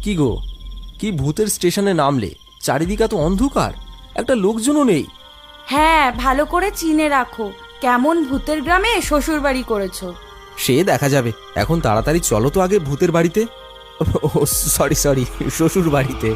কি গো, কি ভূতের স্টেশনে নামলে? চারিদিকে তো অন্ধকার, একটা লোকজনও নেই। হ্যাঁ, ভালো করে চিনে রাখো, কেমন ভূতের গ্রামে শ্বশুর বাড়ি করেছো। সে দেখা যাবে, এখন তাড়াতাড়ি চলো তো আগে ভূতের বাড়িতে। ও সরি সরি, শ্বশুর বাড়িতে।